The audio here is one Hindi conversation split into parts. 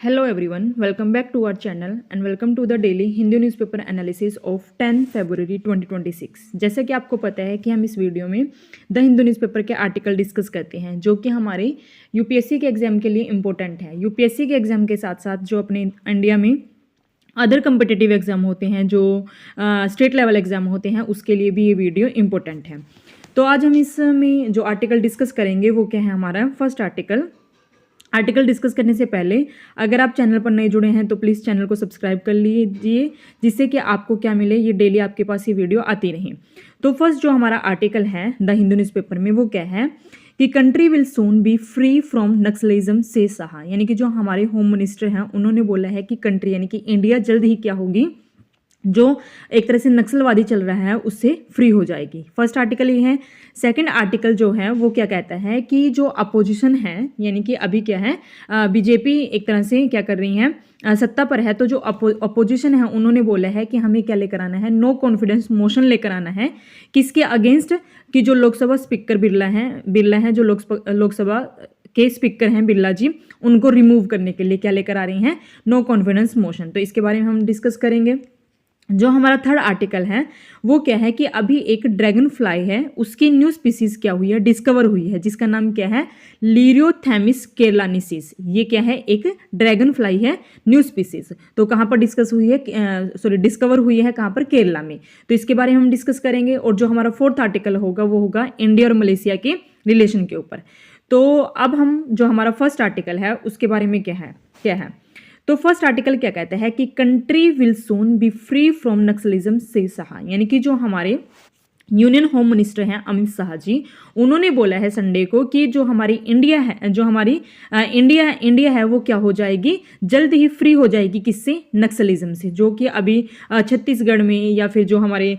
Hello everyone, welcome back to our channel and welcome to the daily Hindi newspaper analysis of 10 फरवरी 2026। जैसे कि आपको पता है कि हम इस वीडियो में द हिंदू न्यूज़पेपर के आर्टिकल डिस्कस करते हैं जो कि हमारे यूपीएससी के एग्ज़ाम के लिए इम्पोर्टेंट है। यूपीएससी के एग्ज़ाम के साथ साथ जो अपने इंडिया में अदर कम्पिटिटिव एग्ज़ाम होते हैं, जो स्टेट लेवल एग्ज़ाम होते हैं, उसके लिए भी ये वीडियो इम्पोर्टेंट है। तो आज हम इसमें जो आर्टिकल डिस्कस करेंगे वो क्या है, हमारा फर्स्ट आर्टिकल डिस्कस करने से पहले अगर आप चैनल पर नए जुड़े हैं तो प्लीज़ चैनल को सब्सक्राइब कर लीजिए, जिससे कि आपको क्या मिले, ये डेली आपके पास ये वीडियो आती रहे। तो फर्स्ट जो हमारा आर्टिकल है द हिंदू न्यूज़पेपर में वो क्या है कि country will soon be free from Naxalism से शाह, यानी कि जो हमारे होम मिनिस्टर हैं उन्होंने बोला है कि कंट्री यानी कि इंडिया जल्द ही क्या होगी, जो एक तरह से नक्सलवादी चल रहा है उससे फ्री हो जाएगी। फर्स्ट आर्टिकल ये है। सेकंड आर्टिकल जो है वो क्या कहता है कि जो अपोजिशन है, यानी कि अभी क्या है, बीजेपी एक तरह से क्या कर रही है, सत्ता पर है, तो जो अपोजिशन है उन्होंने बोला है कि हमें क्या लेकर आना है, नो कॉन्फिडेंस मोशन लेकर आना है। किसके अगेंस्ट? कि जो लोकसभा स्पीकर बिरला हैं जो लोकसभा के स्पीकर हैं बिरला जी, उनको रिमूव करने के लिए क्या लेकर आ रही हैं, नो कॉन्फिडेंस मोशन। तो इसके बारे में हम डिस्कस करेंगे। जो हमारा थर्ड आर्टिकल है वो क्या है कि अभी एक ड्रैगन फ्लाई है, उसकी न्यू स्पीसीज क्या हुई है, डिस्कवर हुई है, जिसका नाम क्या है, लीरियोथैमिस केरलानिसिस। ये क्या है, एक ड्रैगन फ्लाई है, न्यू स्पीसीज। तो कहाँ पर डिस्कवर हुई है, कहाँ पर, केरला में। तो इसके बारे में हम डिस्कस करेंगे। और जो हमारा फोर्थ आर्टिकल होगा वो होगा इंडिया और मलेशिया के रिलेशन के ऊपर। तो अब हम जो हमारा फर्स्ट आर्टिकल है उसके बारे में क्या है। तो फर्स्ट आर्टिकल क्या कहता है कि country will soon be free from Naxalism से शाह, यानी कि जो हमारे यूनियन होम मिनिस्टर हैं अमित शाह जी, उन्होंने बोला है संडे को कि जो हमारी इंडिया है वो क्या हो जाएगी, जल्द ही फ्री हो जाएगी। किससे? नक्सलिज्म से, जो कि अभी छत्तीसगढ़ में या फिर जो हमारे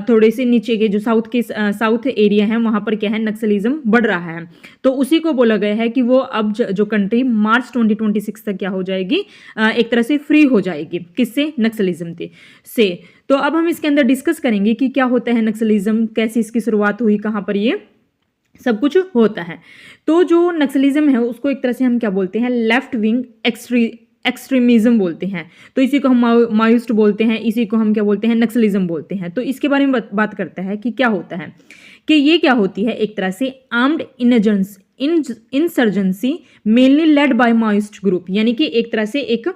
थोड़े से नीचे के जो साउथ एरिया है वहाँ पर क्या है, नक्सलिज्म बढ़ रहा है। तो उसी को बोला गया है कि वो अब जो कंट्री मार्च 2026 तक क्या हो जाएगी, एक तरह से फ्री हो जाएगी। किससे? नक्सलिज्म से। तो अब हम इसके अंदर डिस्कस करेंगे कि क्या होता है नक्सलिज्म, कैसे इसकी शुरुआत हुई, कहाँ पर ये सब कुछ होता है। तो जो नक्सलिज्म है उसको एक तरह से हम क्या बोलते हैं, लेफ्ट विंग एक्सट्रीमिज्म बोलते हैं। तो इसी को हम माओइस्ट बोलते हैं, इसी को हम क्या बोलते हैं, नक्सलिज्म बोलते हैं। तो इसके बारे में बात करता है कि क्या होता है, कि ये क्या होती है, एक तरह से armed insurgency mainly led by Maoist group, यानी कि एक तरह से एक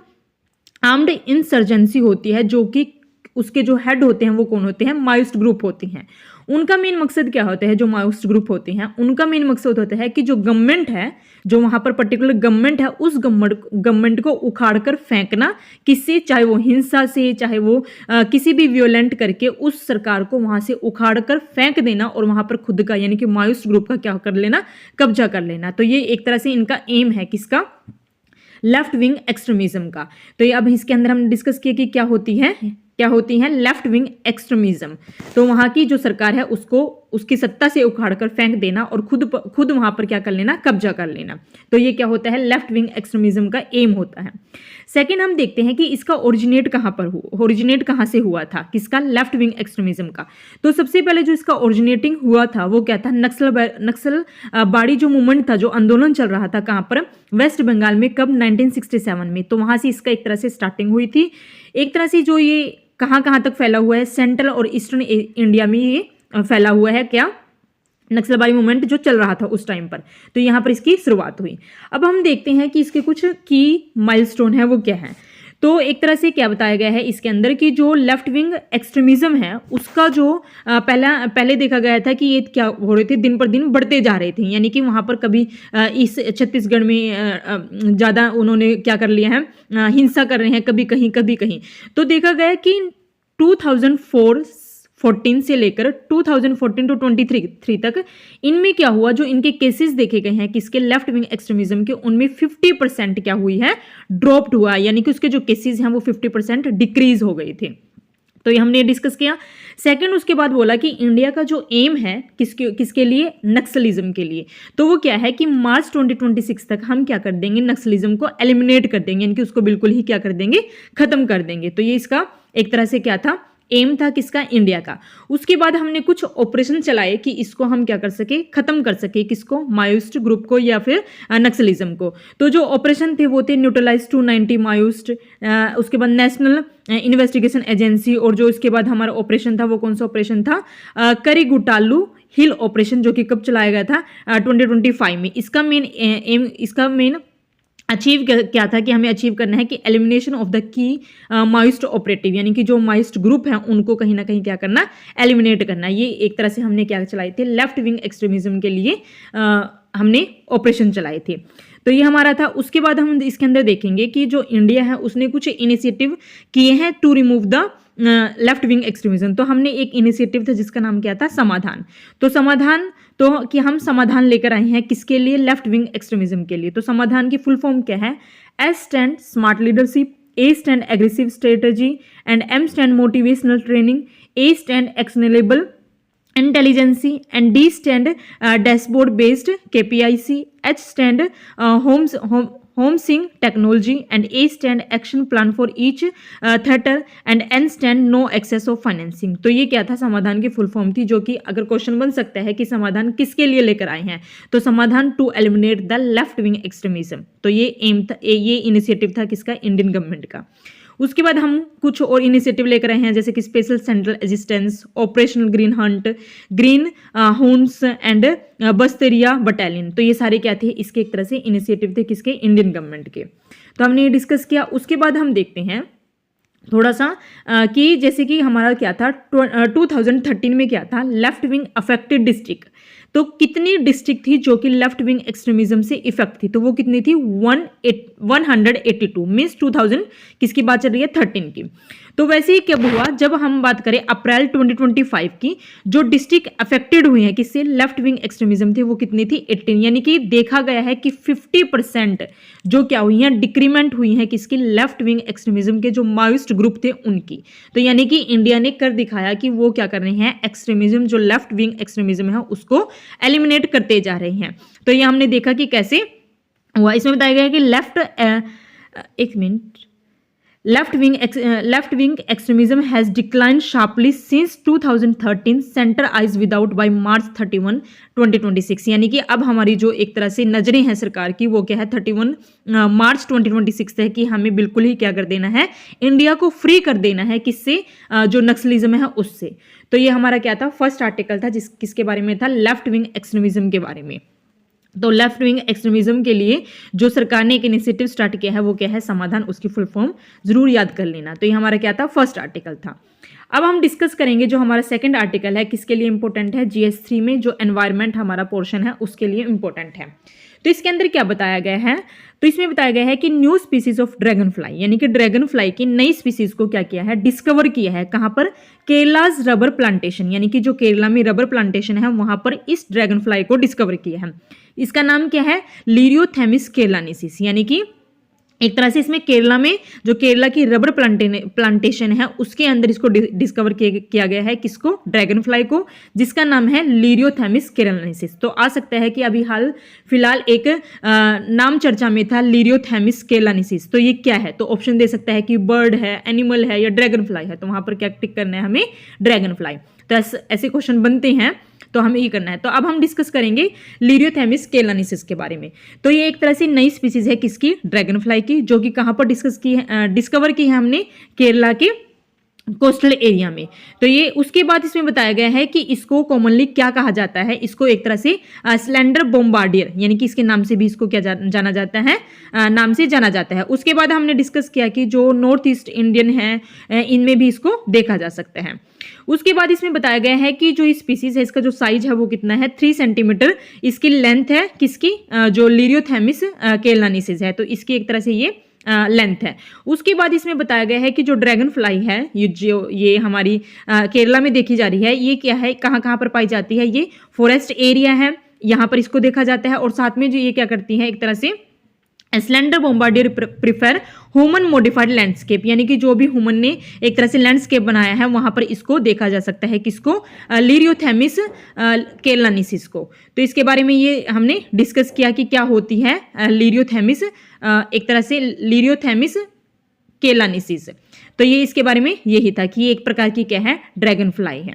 आर्म्ड इंसर्जेंसी होती है, जो कि उसके जो हेड होते हैं वो कौन होते हैं, माओइस्ट ग्रुप होते हैं। उनका मेन मकसद क्या होता है, जो माओइस्ट ग्रुप होते हैं उनका मेन मकसद होता है कि जो गवर्नमेंट है, जो वहाँ पर पर्टिकुलर गवर्नमेंट है, उस गवर्नमेंट को उखाड़कर फेंकना। किससे? चाहे वो हिंसा से, चाहे वो किसी भी वियोलेंट करके उस सरकार को वहाँ से उखाड़कर फेंक देना और वहाँ पर खुद का, यानी कि माओइस्ट ग्रुप का क्या कर लेना, कब्जा कर लेना। तो ये एक तरह से इनका एम है, किसका, लेफ्ट विंग एक्सट्रीमिज्म का। तो ये अब इसके अंदर हम डिस्कस किए कि क्या होती है लेफ्ट विंग एक्सट्रीमिज्म। तो वहाँ की जो सरकार है उसको उसकी सत्ता से उखाड़कर फेंक देना और खुद वहाँ पर क्या कर लेना, कब्जा कर लेना। तो ये क्या होता है, लेफ्ट विंग एक्सट्रीमिज्म का एम होता है। सेकंड हम देखते हैं कि इसका ओरिजिनेट कहाँ से हुआ था, किसका, लेफ्ट विंग एक्सट्रीमिज्म का। तो सबसे पहले जो इसका ओरिजिनेटिंग हुआ था वो क्या था, नक्सल बाड़ी जो मूवमेंट था, जो आंदोलन चल रहा था, कहाँ पर, वेस्ट बंगाल में। कब? 1967 में। तो वहाँ से इसका एक तरह से स्टार्टिंग हुई थी। एक तरह से जो ये कहाँ तक फैला हुआ है, सेंट्रल और ईस्टर्न इंडिया में ये फैला हुआ है, क्या, नक्सलबाड़ी मूवमेंट जो चल रहा था उस टाइम पर। तो यहाँ पर इसकी शुरुआत हुई। अब हम देखते हैं कि इसके कुछ की माइलस्टोन है वो क्या है। तो एक तरह से क्या बताया गया है इसके अंदर कि जो लेफ्ट विंग एक्सट्रीमिज्म है उसका जो पहले देखा गया था कि ये क्या हो रहे थे, दिन पर दिन बढ़ते जा रहे थे, यानी कि वहाँ पर कभी इस छत्तीसगढ़ में ज़्यादा उन्होंने क्या कर लिया है, हिंसा कर रहे हैं, कभी कहीं। तो देखा गया कि 2014 से लेकर 2014 to 23 तक इनमें क्या हुआ, जो इनके केसेस देखे गए हैं किसके, लेफ्ट विंग एक्सट्रीमिज्म के, उनमें 50% क्या हुई है, ड्रॉप्ड हुआ, यानी कि उसके जो केसेस हैं वो 50% डिक्रीज हो गए थे। तो ये हमने डिस्कस किया। सेकंड उसके बाद बोला कि इंडिया का जो एम है किसके लिए, नक्सलिज्म के लिए। तो वो क्या है कि मार्च 2026 तक हम क्या कर देंगे, नक्सलिज्म को एलिमिनेट कर देंगे, यानी कि उसको बिल्कुल ही क्या कर देंगे, खत्म कर देंगे। तो ये इसका एक तरह से क्या था, एम था किसका, इंडिया का। उसके बाद हमने कुछ ऑपरेशन चलाए कि इसको हम क्या कर सके, खत्म कर सके, किसको, माओइस्ट ग्रुप को या फिर नक्सलिज्म को। तो जो ऑपरेशन थे वो थे न्यूट्रलाइज 290 माओइस्ट, उसके बाद नेशनल इन्वेस्टिगेशन एजेंसी, और जो इसके बाद हमारा ऑपरेशन था वो कौन सा ऑपरेशन था, करिगुटालू हिल ऑपरेशन, जो कि कब चलाया गया था, 2025 में। इसका मेन अचीव क्या था कि हमें अचीव करना है कि elimination of the key Maoist operative, यानी कि जो माओइस्ट ग्रुप है उनको कहीं ना कहीं क्या करना, एलिमिनेट करना। ये एक तरह से हमने क्या चलाए थे, लेफ्ट विंग एक्सट्रीमिज्म के लिए हमने ऑपरेशन चलाए थे। तो ये हमारा था। उसके बाद हम इसके अंदर देखेंगे कि जो इंडिया है उसने कुछ इनिशिएटिव किए हैं to remove the left wing extremism. तो हमने एक इनिशिएटिव था जिसका नाम क्या था, समाधान। तो समाधान, तो कि हम समाधान लेकर आए हैं किसके लिए, लेफ्ट विंग एक्सट्रीमिज्म के लिए। तो समाधान की फुल फॉर्म क्या है, S stand smart leadership, A stand aggressive strategy, and M stand motivational training, A stand actionable intelligence, and D stand dashboard based KPIC, H stand harnessing technology, and A stand action plan for each theatre, and N stand no access of financing. तो ये क्या था, समाधान की फुल फॉर्म थी, जो कि अगर क्वेश्चन बन सकता है कि समाधान किसके लिए लेकर आए हैं, तो Samadhan to eliminate the left wing extremism. तो ये एम था, ये इनिशिएटिव था किसका, इंडियन गवर्नमेंट का। उसके बाद हम कुछ और इनिशिएटिव लेकर आए हैं, जैसे कि special central assistance, operational green hunt, green horns, and Bastariya battalion. तो ये सारे क्या थे, इसके एक तरह से इनिशिएटिव थे किसके, इंडियन गवर्नमेंट के। तो हमने ये डिस्कस किया। उसके बाद हम देखते हैं थोड़ा सा कि जैसे कि हमारा क्या था, 2013 में क्या था, लेफ्ट विंग अफेक्टेड डिस्ट्रिक्ट। तो कितनी डिस्ट्रिक्ट थी जो कि लेफ्ट विंग एक्सट्रीमिज्म से इफेक्ट थी, तो वो कितनी थी, 182, मीन्स 2000 किसकी बात चल रही है, 13 की। तो वैसे ही कब हुआ, जब हम बात करें अप्रैल 2025 की, जो डिस्ट्रिक्ट अफेक्टेड हुई है किससे, लेफ्ट विंग एक्सट्रीमिज्म थे, वो कितनी थी, 18। यानी कि देखा गया है कि 50% जो क्या हुई हैं, डिक्रीमेंट हुई हैं किसकी, लेफ्ट विंग एक्सट्रीमिज्म के जो माओइस्ट ग्रुप थे उनकी। तो यानी कि इंडिया ने कर दिखाया कि वो क्या कर रहे हैं, एक्सट्रीमिज्म, जो लेफ्ट विंग एक्सट्रीमिज्म है उसको एलिमिनेट करते जा रहे हैं। तो ये हमने देखा कि कैसे हुआ। इसमें बताया गया है कि left wing extremism has declined sharply since 2013, centre eyes without by March 31, 2026। यानी कि अब हमारी जो एक तरह से नजरें हैं सरकार की, वो क्या है, 31 मार्च 2026 है कि हमें बिल्कुल ही क्या कर देना है, इंडिया को फ्री कर देना है किससे, जो नक्सलिज्म है उससे। तो ये हमारा क्या था, फर्स्ट आर्टिकल था किसके बारे में था, लेफ्ट विंग एक्सट्रीमिज्म के बारे में। तो लेफ्ट विंग एक्सट्रीमिज्म के लिए जो सरकार ने एक इनिशिएटिव स्टार्ट किया है वो क्या है, समाधान। उसकी फुल फॉर्म जरूर याद कर लेना। तो ये हमारा क्या था, फर्स्ट आर्टिकल था। अब हम डिस्कस करेंगे जो हमारा सेकंड आर्टिकल है, किसके लिए इंपॉर्टेंट है, GS3 में जो एनवायरनमेंट हमारा पोर्शन है उसके लिए इंपॉर्टेंट है। तो इसके अंदर क्या बताया गया है, तो इसमें बताया गया है कि new species of dragon fly, यानी कि ड्रैगन फ्लाई की नई स्पीसीज को क्या किया है, डिस्कवर किया है। कहाँ पर, केरलाज रबर प्लांटेशन, यानी कि जो केरला में रबर प्लांटेशन है वहां पर इस ड्रैगन फ्लाई को डिस्कवर किया है। इसका नाम क्या है, लिरियोथेमिस केरलानिसिस। यानी कि एक तरह से इसमें केरला में जो केरला की रबर प्लांटेशन है उसके अंदर इसको डिस्कवर किया गया है, किसको, ड्रैगन फ्लाई को, जिसका नाम है लिरियोथेमिस केरलानिसिस। तो आ सकता है कि अभी हाल फिलहाल एक नाम चर्चा में था, लिरियोथेमिस केरलानिसिस। तो ये क्या है, तो ऑप्शन दे सकता है कि बर्ड है, एनिमल है, या ड्रैगन फ्लाई है। तो वहां पर क्या टिक करना है हमें, ड्रैगन फ्लाई। तो ऐसे क्वेश्चन बनते हैं, तो हमें ये करना है। तो अब हम डिस्कस करेंगे लिरियोथेमिस केरलानिसिस के बारे में। तो ये एक तरह से नई स्पीसीज है किसकी, ड्रैगन फ्लाई की, जो कि कहाँ पर डिस्कवर की है हमने, केरला के कोस्टल एरिया में। तो ये उसके बाद इसमें बताया गया है कि इसको कॉमनली क्या कहा जाता है, इसको एक तरह से स्लेंडर बोम्बार्डियर, यानी कि इसके नाम से भी इसको क्या जाना जाता है, नाम से जाना जाता है। उसके बाद हमने डिस्कस किया कि जो नॉर्थ ईस्ट इंडियन है इनमें भी इसको देखा जा सकता है। उसके बाद इसमें बताया गया है कि जो स्पीसीज है इसका जो साइज है वो कितना है, 3 सेंटीमीटर इसकी लेंथ है, किसकी, जो लिरियोथेमिस केरलानिसिस है। तो इसकी एक तरह से ये लेंथ है। उसके बाद इसमें बताया गया है कि जो ड्रैगन फ्लाई है ये हमारी केरला में देखी जा रही है, ये क्या है, कहाँ कहाँ पर पाई जाती है, ये फॉरेस्ट एरिया है, यहाँ पर इसको देखा जाता है। और साथ में जो ये क्या करती है, एक तरह से slender Bombardier prefer human modified landscape, यानी कि जो भी ह्यूमन ने एक तरह से लैंडस्केप बनाया है वहां पर इसको देखा जा सकता है, किसको, लिरियोथेमिस केरलानिसिस को। तो इसके बारे में ये हमने डिस्कस किया कि क्या होती है लिरियोथेमिस, एक तरह से लिरियोथेमिस केरलानिसिस। तो ये इसके बारे में यही था कि ये एक प्रकार की क्या है, ड्रैगन फ्लाई है।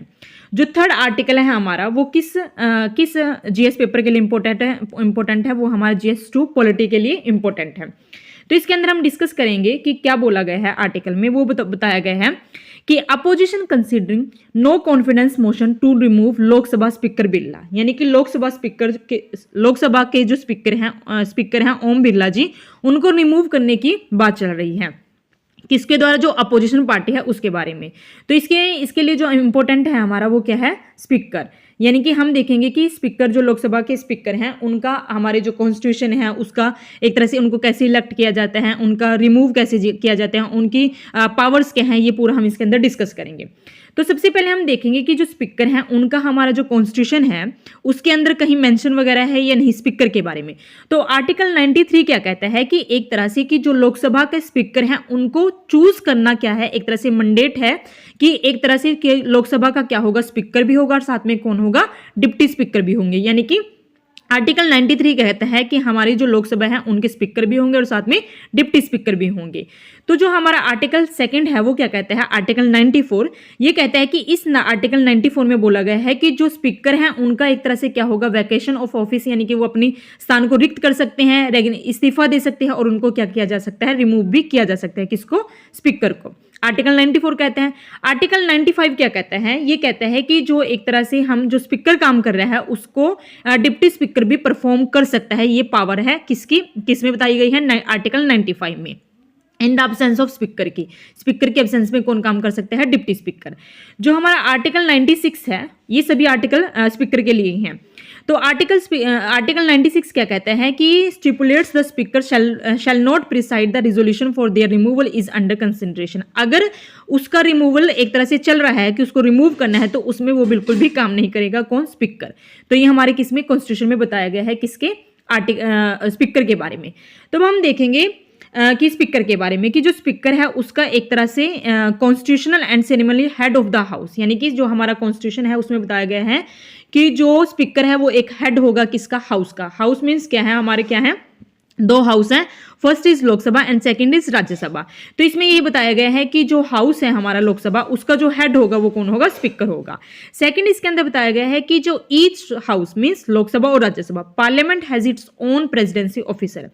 जो थर्ड आर्टिकल है हमारा वो किस जीएस पेपर के लिए इंपॉर्टेंट है, वो हमारा GS2 पॉलिटी के लिए इंपॉर्टेंट है। तो इसके अंदर हम डिस्कस करेंगे कि क्या बोला गया है आर्टिकल में। वो बताया गया है कि opposition considering no confidence motion to remove Lok Sabha speaker Birla, यानी कि लोकसभा के जो स्पीकर हैं ओम बिरला जी, उनको रिमूव करने की बात चल रही है। किसके द्वारा? जो अपोजिशन पार्टी है उसके बारे में। तो इसके लिए जो इम्पोर्टेंट है हमारा वो क्या है, स्पीकर। यानी कि हम देखेंगे कि स्पीकर जो लोकसभा के स्पीकर हैं उनका हमारे जो कॉन्स्टिट्यूशन है उसका एक तरह से उनको कैसे इलेक्ट किया जाता है, उनका रिमूव कैसे किया जाता है, उनकी पावर्स क्या हैं, ये पूरा हम इसके अंदर डिस्कस करेंगे। तो सबसे पहले हम देखेंगे कि जो स्पीकर हैं उनका हमारा जो कॉन्स्टिट्यूशन है उसके अंदर कहीं मेंशन वगैरह है या नहीं स्पीकर के बारे में। तो आर्टिकल 93 क्या कहता है कि एक तरह से कि जो लोकसभा के स्पीकर हैं उनको चूज करना क्या है, एक तरह से मंडेट है कि एक तरह से कि लोकसभा का क्या होगा, स्पीकर भी होगा और साथ में कौन होगा, डिप्टी स्पीकर भी होंगे। यानी कि आर्टिकल 93 कहता है कि हमारी जो लोकसभा है उनके स्पीकर भी होंगे और साथ में डिप्टी स्पीकर भी होंगे। तो जो हमारा आर्टिकल सेकंड है वो क्या कहता है, आर्टिकल 94 ये कहता है कि इस आर्टिकल 94 में बोला गया है कि जो स्पीकर हैं उनका एक तरह से क्या होगा, वैकेशन ऑफ ऑफिस, यानी कि वो अपनी स्थान को रिक्त कर सकते हैं, इस्तीफा दे सकते हैं और उनको क्या किया जा सकता है, रिमूव भी किया जा सकता है। किसको? स्पीकर को। आर्टिकल 94 कहते हैं। आर्टिकल 95 क्या कहता है, ये कहता है कि जो एक तरह से हम जो स्पीकर काम कर रहा है उसको डिप्टी स्पीकर भी परफॉर्म कर सकता है। ये पावर है किसकी, किसमें बताई गई है, आर्टिकल 95 में। In the absence of speaker की, स्पीकर के एब्सेंस में कौन काम कर सकता है, डिप्टी स्पीकर। जो हमारा आर्टिकल 96 है ये सभी आर्टिकल स्पीकर के लिए ही हैं। तो आर्टिकल 96 क्या कहता है कि stipulates the speaker shall not preside the resolution for their removal is under consideration. अगर उसका रिमूवल एक तरह से चल रहा है कि उसको रिमूव करना है तो उसमें वो बिल्कुल भी काम नहीं करेगा। कौन? स्पीकर। तो ये हमारे किसमें, कॉन्स्टिट्यूशन में बताया गया है, किसके, स्पीकर के बारे में। तो हम देखेंगे कि स्पीकर के बारे में कि जो स्पीकर है उसका एक तरह से constitutional and ceremony head of the house, यानी कि जो हमारा कॉन्स्टिट्यूशन है उसमें बताया गया है कि जो स्पीकर है वो एक हेड होगा किसका, हाउस का। हाउस मीन्स क्या है, हमारे क्या है, दो हाउस हैं, first is Lok Sabha and second is Rajya Sabha. तो इसमें ये बताया गया है कि जो हाउस है हमारा लोकसभा उसका जो हेड होगा वो कौन होगा, स्पीकर होगा। सेकंड इसके अंदर बताया गया है कि जो ईच हाउस मीन्स लोकसभा और Rajya Sabha, parliament has its own presidency officer,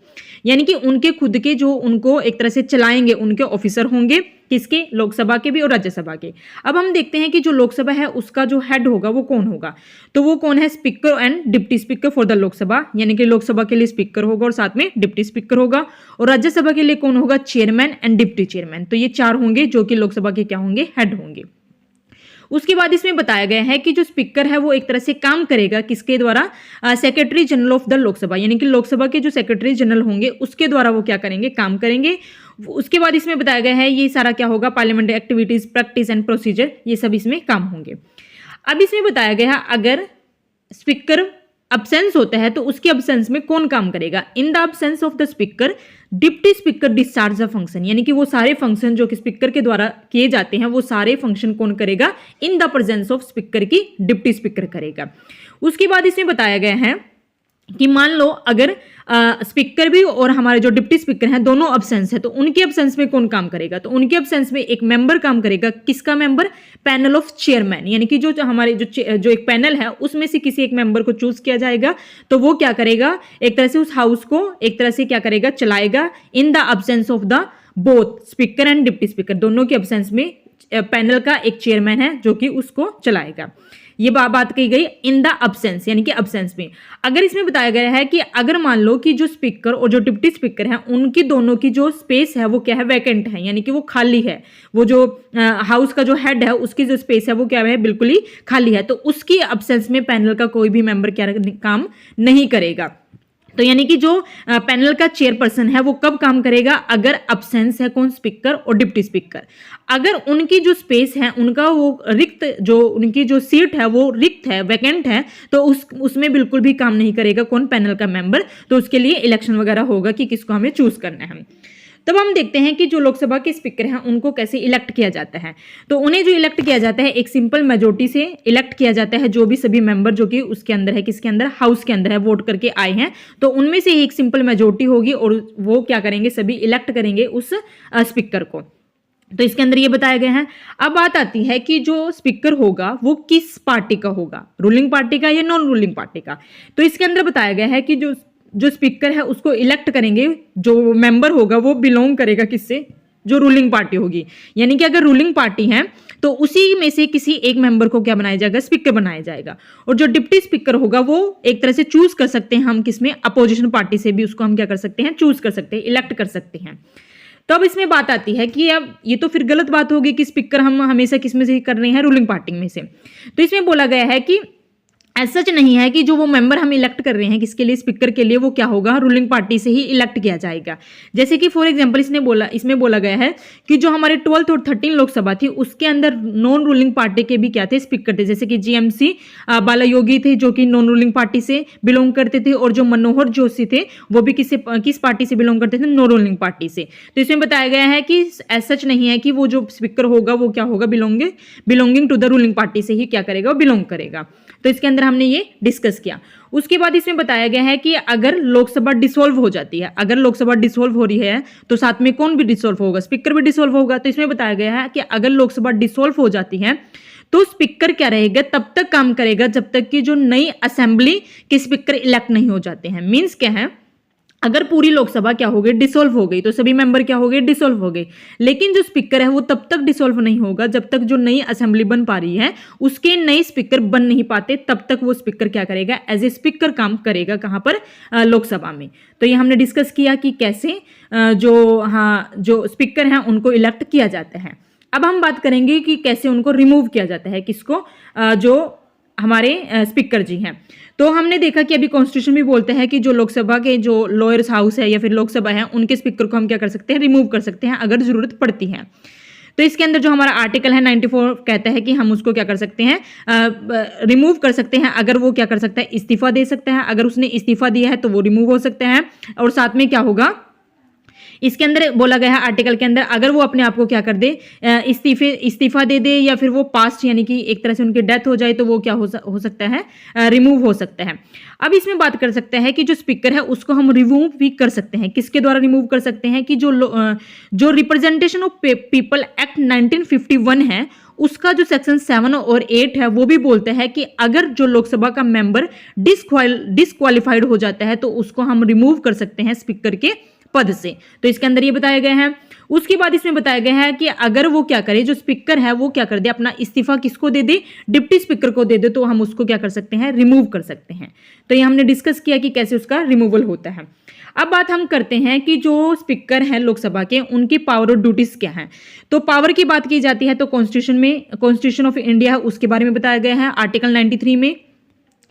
यानी कि उनके खुद के जो उनको एक तरह से चलाएंगे उनके ऑफिसर होंगे, किसके, लोकसभा के भी और राज्यसभा के। अब हम देखते हैं कि जो लोकसभा है उसका जो हेड होगा वो कौन होगा। तो वो कौन है, speaker and deputy speaker for the Lok Sabha, यानी कि लोकसभा के लिए स्पीकर होगा और साथ में डिप्टी स्पीकर होगा। और राज्यसभा के लिए कौन होगा, चेयरमैन एंड डिप्टी चेयरमैन। तो ये चार होंगे जो कि लोकसभा के क्या होंगे, हेड होंगे। उसके बाद इसमें बताया गया है कि जो स्पीकर है वो एक तरह से काम करेगा किसके द्वारा, secretary general of the Lok Sabha, यानी कि लोकसभा के जो सेक्रेटरी जनरल होंगे उसके द्वारा वो क्या करेंगे, काम करेंगे। उसके बाद इसमें बताया गया है ये सारा क्या होगा, parliamentary activities, practice and procedure, ये सब इसमें काम होंगे। अब इसमें बताया गया है अगर स्पीकर अब्सेंस होता है तो उसके अब्सेंस में कौन काम करेगा। In the absence of the speaker deputy speaker discharge the function, यानी कि वो सारे फंक्शन जो कि स्पीकर के द्वारा किए जाते हैं वो सारे फंक्शन कौन करेगा, in the presence of speaker की डिप्टी स्पीकर करेगा। उसके बाद इसमें बताया गया है कि मान लो अगर स्पीकर भी और हमारे जो डिप्टी स्पीकर हैं दोनों अब्सेंस है तो उनके अब्सेंस में कौन काम करेगा, तो उनके अब्सेंस में एक मेंबर काम करेगा। किसका मेंबर, पैनल ऑफ चेयरमैन, यानी कि जो हमारे जो एक पैनल है उसमें से किसी एक मेंबर को चूज किया जाएगा। तो वो क्या करेगा, एक तरह से उस हाउस को एक तरह से क्या करेगा, चलाएगा। In the absence of the both speaker and deputy speaker, दोनों के अब्सेंस में पैनल का एक चेयरमैन है जो कि उसको चलाएगा। ये बात कही गई इन द अब्सेंस, यानी कि अब्सेंस में। अगर इसमें बताया गया है कि अगर मान लो कि जो स्पीकर और जो डिप्टी स्पीकर हैं उनकी दोनों की जो स्पेस है वो क्या है, वैकेंट है, यानी कि वो खाली है। वो जो हाउस का जो हेड है उसकी जो स्पेस है वो क्या है, बिल्कुल ही खाली है। तो उसकी अब्सेंस में पैनल का कोई भी मेंबर क्या काम नहीं करेगा। तो यानी कि जो पैनल का चेयरपर्सन है वो कब काम करेगा, अगर अब्सेंस है कौन, स्पीकर और डिप्टी स्पीकर। अगर उनकी जो स्पेस है उनका वो रिक्त, जो उनकी जो सीट है वो रिक्त है, वैकेंट है, तो उसमें बिल्कुल भी काम नहीं करेगा कौन, पैनल का मेंबर। तो उसके लिए इलेक्शन वगैरह होगा कि किसको हमें चूज करना है। तब हम देखते हैं कि जो लोकसभा के स्पीकर हैं उनको कैसे इलेक्ट किया जाता है। तो उन्हें जो इलेक्ट किया जाता है एक सिंपल मेजोरिटी से इलेक्ट किया जाता है। जो भी सभी मेंबर जो कि उसके अंदर है, किसके अंदर, हाउस के अंदर है, वोट करके आए हैं, तो उनमें से एक सिंपल मेजोरिटी होगी और वो क्या करेंगे, सभी इलेक्ट करेंगे उस स्पीकर को। तो इसके अंदर ये बताया गया है। अब बात आती है कि जो स्पीकर होगा वो किस पार्टी का होगा, रूलिंग पार्टी का या नॉन रूलिंग पार्टी का। तो इसके अंदर बताया गया है कि जो जो स्पीकर है उसको इलेक्ट करेंगे, जो मेंबर होगा वो बिलोंग करेगा किससे, जो रूलिंग पार्टी होगी। यानी कि अगर रूलिंग पार्टी है तो उसी में से किसी एक मेंबर को क्या बनाया जाएगा, स्पीकर बनाया जाएगा। और जो डिप्टी स्पीकर होगा वो एक तरह से चूज कर सकते हैं हम किसमें, अपोजिशन पार्टी से भी उसको हम क्या कर सकते हैं, चूज कर सकते हैं, इलेक्ट कर सकते हैं। तो अब इसमें बात आती है कि अब ये तो फिर गलत बात होगी कि स्पीकर हम हमेशा किस में से कर रहे हैं, रूलिंग पार्टी में से। तो इसमें बोला गया है कि ऐसा सच नहीं है कि जो वो मेंबर हम इलेक्ट कर रहे हैं किसके लिए, स्पीकर के लिए, वो क्या होगा, रूलिंग पार्टी से ही इलेक्ट किया जाएगा। जैसे कि फॉर एग्जांपल इसमें बोला गया है कि जो हमारे 12th और 13 लोकसभा थी उसके अंदर नॉन रूलिंग पार्टी के भी क्या थे, स्पीकर थे। जैसे कि जीएमसी बाला योगी थे जो कि नॉन रूलिंग पार्टी से बिलोंग करते थे, और जो मनोहर जोशी थे वो भी किस पार्टी से बिलोंग करते थे, नॉन रूलिंग पार्टी से। तो इसमें बताया गया है कि ऐसा सच नहीं है कि वो जो स्पीकर होगा वो क्या होगा, belonging to the ruling party से ही क्या करेगा, वो बिलोंग करेगा। तो इसके अंदर हमने ये डिस्कस किया। उसके बाद इसमें बताया गया है कि अगर लोकसभा डिसॉल्व हो जाती है, अगर लोकसभा डिसॉल्व हो रही है तो साथ में कौन भी डिसॉल्व होगा, स्पीकर भी डिसॉल्व होगा। तो इसमें बताया गया है कि अगर लोकसभा डिसॉल्व हो जाती है तो स्पीकर क्या रहेगा, तब तक काम करेगा जब तक कि जो नई असेंबली के स्पीकर इलेक्ट नहीं हो जाते हैं। मींस क्या है, अगर पूरी लोकसभा क्या हो गई, डिसॉल्व हो गई, तो सभी मेंबर क्या हो गए, डिसॉल्व हो गए। लेकिन जो स्पीकर है वो तब तक डिसॉल्व नहीं होगा जब तक जो नई असेंबली बन पा रही है उसके नए स्पीकर बन नहीं पाते, तब तक वो स्पीकर क्या करेगा, एज ए स्पीकर काम करेगा। कहां पर, लोकसभा में। तो ये हमने डिस्कस किया कि कैसे जो स्पीकर हैं उनको इलेक्ट किया जाता है। अब हम बात करेंगे कि कैसे उनको रिमूव किया जाता है, किसको, जो हमारे स्पीकर जी हैं। तो हमने देखा कि अभी कॉन्स्टिट्यूशन भी बोलते हैं कि जो लोकसभा के जो लोअर हाउस है या फिर लोकसभा है उनके स्पीकर को हम क्या कर सकते हैं, रिमूव कर सकते हैं अगर जरूरत पड़ती है। तो इसके अंदर जो हमारा आर्टिकल है 94 कहता है कि हम उसको क्या कर सकते हैं, रिमूव कर सकते हैं। अगर वो क्या कर सकता है, इस्तीफा दे सकते हैं। अगर उसने इस्तीफा दिया है तो वो रिमूव हो सकते हैं। और साथ में क्या होगा, इसके अंदर बोला गया है आर्टिकल के अंदर, अगर वो अपने आप को क्या कर दे, इस्तीफा दे दे या फिर वो पास्ट यानी कि एक तरह से उनकी डेथ हो जाए तो वो क्या हो सकता है, रिमूव हो सकता है। अब इसमें बात कर सकते हैं कि जो स्पीकर है उसको हम रिमूव भी कर सकते हैं। किसके द्वारा रिमूव कर सकते हैं कि जो रिप्रेजेंटेशन ऑफ पीपल एक्ट 1951 है उसका जो सेक्शन 7 और 8 है वो भी बोलते हैं कि अगर जो लोकसभा का मेंबर डिसक्वालिफाइड हो जाता है तो उसको हम रिमूव कर सकते हैं स्पीकर के पद से। तो इसके अंदर ये बताया गया है। उसके बाद इसमें बताया गया है कि अगर वो क्या करे, जो स्पीकर है वो क्या कर दे, अपना इस्तीफा किसको दे दे, डिप्टी स्पीकर को दे दे, तो हम उसको क्या कर सकते हैं, रिमूव कर सकते हैं। तो ये हमने डिस्कस किया कि कैसे उसका रिमूवल होता है। अब बात हम करते हैं कि जो स्पीकर हैं लोकसभा के उनकी पावर और ड्यूटीज क्या हैं। तो पावर की बात की जाती है तो कॉन्स्टिट्यूशन ऑफ इंडिया है उसके बारे में बताया गया है आर्टिकल 93 में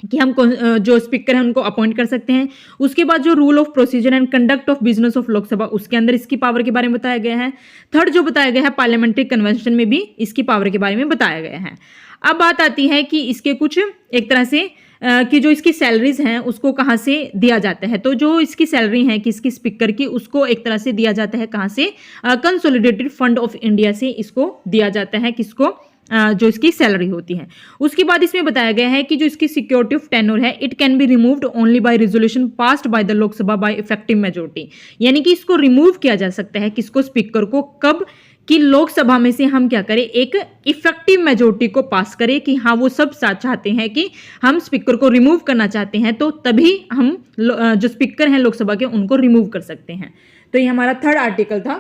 कि हम जो स्पीकर हैं उनको अपॉइंट कर सकते हैं। उसके बाद जो rule of procedure and conduct of business of Lok Sabha उसके अंदर इसकी पावर के बारे में बताया गया है। थर्ड जो बताया गया है पार्लियामेंट्री कन्वेंशन में भी इसकी पावर के बारे में बताया गया है। अब बात आती है कि इसके कुछ एक तरह से कि जो इसकी सैलरीज हैं उसको कहाँ से दिया जाता है। तो जो इसकी सैलरी है किसकी, स्पीकर की, उसको एक तरह से दिया जाता है कहाँ से, कंसोलिडेटेड फंड ऑफ इंडिया से इसको दिया जाता है। किसको, जो इसकी सैलरी होती है। उसके बाद इसमें बताया गया है कि जो इसकी सिक्योरिटी ऑफ टेन्योर है it can be removed only by resolution passed by the Lok Sabha bye effective majority. यानी कि इसको रिमूव किया जा सकता है किसको, स्पीकर को, कब कि लोकसभा में से हम क्या करें, एक इफेक्टिव मेजोरिटी को पास करें कि हाँ वो सब साथ चाहते हैं कि हम स्पीकर को रिमूव करना चाहते हैं, तो तभी हम जो स्पीकर हैं लोकसभा के उनको रिमूव कर सकते हैं। तो ये हमारा थर्ड आर्टिकल था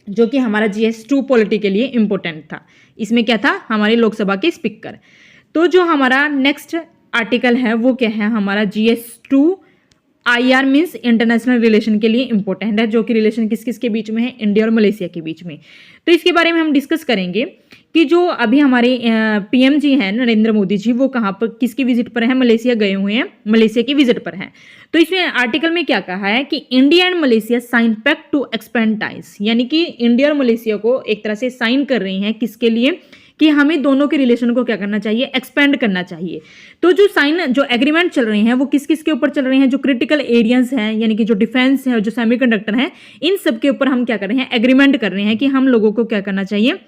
जो कि हमारा GS2 पॉलिटी के लिए इंपॉर्टेंट था। इसमें क्या था, हमारे लोकसभा के स्पीकर। तो जो हमारा नेक्स्ट आर्टिकल है वो क्या है, हमारा GS2 IR means international relation के लिए इंपॉर्टेंट है, जो कि रिलेशन किस किस के बीच में है, इंडिया और मलेशिया के बीच में। तो इसके बारे में हम डिस्कस करेंगे कि जो अभी हमारे PM जी हैं नरेंद्र मोदी जी, वो कहाँ पर किसकी विजिट पर हैं, मलेशिया गए हुए हैं, मलेशिया की विजिट पर हैं। तो इसमें आर्टिकल में क्या कहा है कि India and Malaysia sign pact to expand ties, यानी कि इंडिया और मलेशिया को एक तरह से साइन कर रही हैं किसके लिए, कि हमें दोनों के रिलेशन को क्या करना चाहिए, एक्सपेंड करना चाहिए। तो जो एग्रीमेंट चल रहे हैं वो किस किस के ऊपर चल रहे हैं, जो क्रिटिकल एरियाज हैं यानी कि जो डिफेंस है और जो सेमीकंडक्टर हैं, इन सब के ऊपर हम क्या कर रहे हैं, एग्रीमेंट कर रहे हैं कि हम लोगों को क्या करना चाहिए,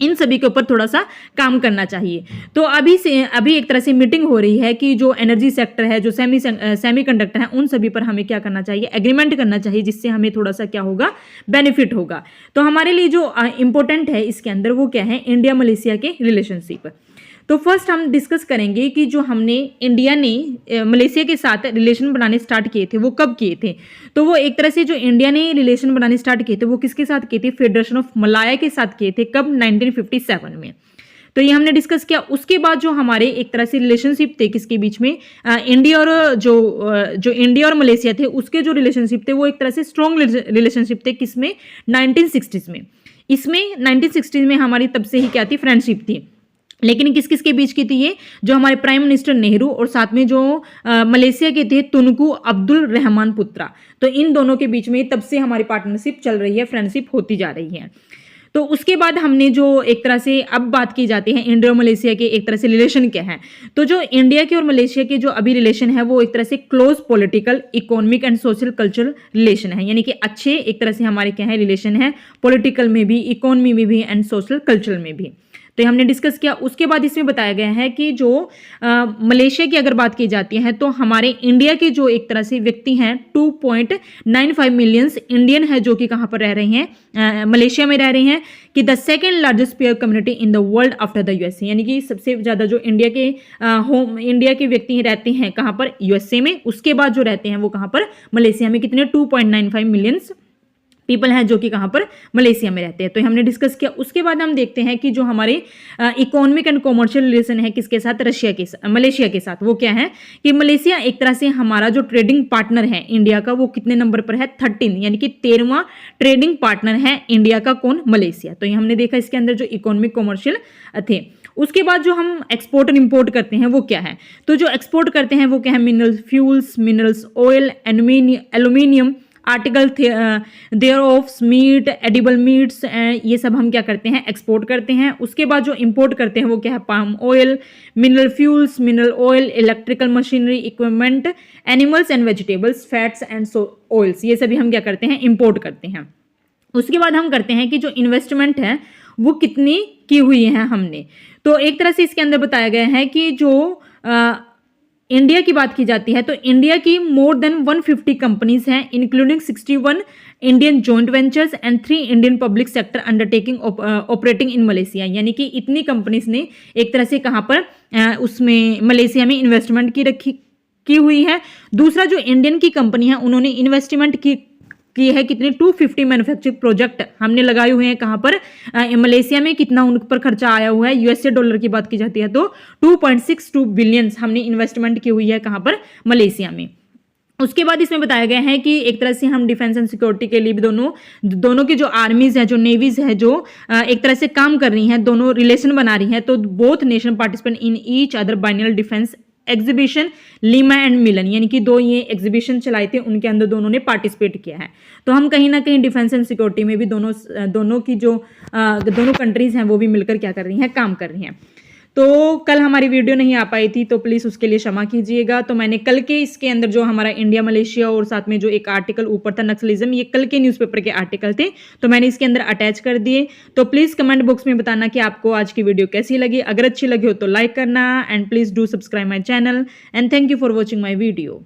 इन सभी के ऊपर थोड़ा सा काम करना चाहिए। तो अभी एक तरह से मीटिंग हो रही है कि जो एनर्जी सेक्टर है, जो सेमीकंडक्टर है, उन सभी पर हमें क्या करना चाहिए, एग्रीमेंट करना चाहिए, जिससे हमें थोड़ा सा क्या होगा, बेनिफिट होगा। तो हमारे लिए जो इंपॉर्टेंट है इसके अंदर वो क्या है, इंडिया मलेशिया के रिलेशनशिप। तो फर्स्ट हम डिस्कस करेंगे कि जो हमने इंडिया ने मलेशिया के साथ रिलेशन बनाने स्टार्ट किए थे वो कब किए थे। तो वो एक तरह से जो इंडिया ने रिलेशन बनाने स्टार्ट किए थे वो किसके साथ किए थे, फेडरेशन ऑफ मलाया के साथ किए थे। कब, 1957 में। तो ये हमने डिस्कस किया। उसके बाद जो हमारे एक तरह से रिलेशनशिप थे किसके बीच में, इंडिया और जो इंडिया और मलेशिया थे उसके जो रिलेशनशिप थे वो एक तरह से स्ट्रॉन्ग रिलेशनशिप थे। किसमें, 1960s में। इसमें 1960s में हमारी तब से ही क्या थी, फ्रेंडशिप थी। लेकिन किस किस के बीच की थी ये, जो हमारे प्राइम मिनिस्टर नेहरू और साथ में जो मलेशिया के थे तुनकू अब्दुल रहमान पुत्रा। तो इन दोनों के बीच में तब से हमारी पार्टनरशिप चल रही है, फ्रेंडशिप होती जा रही है। तो उसके बाद हमने जो एक तरह से अब बात की जाती है इंडिया और मलेशिया के एक तरह से रिलेशन क्या है। तो जो इंडिया के और मलेशिया के जो अभी रिलेशन है वो एक तरह से close political, economic and social cultural relation है। यानी कि अच्छे एक तरह से हमारे क्या है, रिलेशन है, पॉलिटिकल में भी, इकोनॉमी में भी एंड सोशल कल्चरल में भी। तो हमने डिस्कस किया। उसके बाद इसमें बताया गया है कि जो मलेशिया की अगर बात की जाती है तो हमारे इंडिया के जो एक तरह से व्यक्ति हैं 2.95 मिलियंस इंडियन है जो कि कहाँ पर रह रहे हैं, मलेशिया में रह रहे हैं। कि the second largest pair community in the world after the USA. यानी कि सबसे ज़्यादा जो इंडिया के व्यक्ति रहते हैं कहाँ पर, यूएसए में। उसके बाद जो रहते हैं वो कहाँ पर, मलेशिया में। कितने, 2.95 मिलियंस पीपल हैं जो कि कहाँ पर, मलेशिया में रहते हैं। तो हमने डिस्कस किया। उसके बाद हम देखते हैं कि जो हमारे इकोनॉमिक एंड कॉमर्शियल रिलेशन है किसके साथ, मलेशिया के साथ। वो क्या है कि मलेशिया एक तरह से हमारा जो ट्रेडिंग पार्टनर है इंडिया का, वो कितने नंबर पर है, 13, यानी कि 13वां ट्रेडिंग पार्टनर है इंडिया का। कौन, मलेशिया। तो ये हमने देखा इसके अंदर जो इकोनॉमिक कॉमर्शियल थे। उसके बाद जो हम एक्सपोर्ट और इंपोर्ट करते हैं वो क्या है, तो जो एक्सपोर्ट करते हैं वो क्या है, mineral fuels, minerals oil, aluminium, article there of meat, edible meats, ये सब हम क्या करते हैं, एक्सपोर्ट करते हैं। उसके बाद जो इंपोर्ट करते हैं वो क्या है, palm oil, mineral fuels, mineral oil, electrical machinery equipment, animals and vegetables, fats and oils, ये सभी हम क्या करते हैं, इंपोर्ट करते हैं। उसके बाद हम करते हैं कि जो इन्वेस्टमेंट है वो कितनी की हुई है हमने। तो एक तरह से इसके अंदर बताया गया है कि जो इंडिया की बात की जाती है तो इंडिया की मोर देन 150 कंपनीज हैं, including 61 Indian joint ventures and 3 Indian public sector undertaking operating in Malaysia. यानी कि इतनी कंपनीज ने एक तरह से कहाँ पर उसमें मलेशिया में इन्वेस्टमेंट की हुई है। दूसरा जो इंडियन की कंपनी है उन्होंने इन्वेस्टमेंट की है कितने, 250 मैन्युफैक्चरिंग प्रोजेक्ट हमने लगाए हुए हैं। कहाँ पर, मलेशिया में। कितना उन पर खर्चा आया हुआ है, यूएसए डॉलर की बात की जाती है तो 2.62 बिलियन हमने इन्वेस्टमेंट की हुई है कहाँ पर, मलेशिया में। उसके बाद इसमें बताया गया है कि एक तरह से हम डिफेंस एंड सिक्योरिटी के लिए भी दोनों की जो आर्मीज है, जो नेवीज है, जो एक तरह से काम कर रही हैं, दोनों रिलेशन बना रही हैं। तो both nation participant in each other biennial defence exhibition Lima and Milan, यानी कि दो ये एग्जीबिशन चलाए थे, उनके अंदर दोनों ने पार्टिसिपेट किया है। तो हम कहीं ना कहीं डिफेंस एंड सिक्योरिटी में भी दोनों की जो दोनों कंट्रीज हैं वो भी मिलकर क्या कर रही हैं, काम कर रही हैं। तो कल हमारी वीडियो नहीं आ पाई थी तो प्लीज़ उसके लिए क्षमा कीजिएगा। तो मैंने कल के इसके अंदर जो हमारा इंडिया मलेशिया और साथ में जो एक आर्टिकल ऊपर था नक्सलिज्म, ये कल के न्यूज़पेपर के आर्टिकल थे, तो मैंने इसके अंदर अटैच कर दिए। तो प्लीज़ कमेंट बॉक्स में बताना कि आपको आज की वीडियो कैसी लगी। अगर अच्छी लगी हो तो लाइक करना and please do subscribe my channel and thank you for watching my video.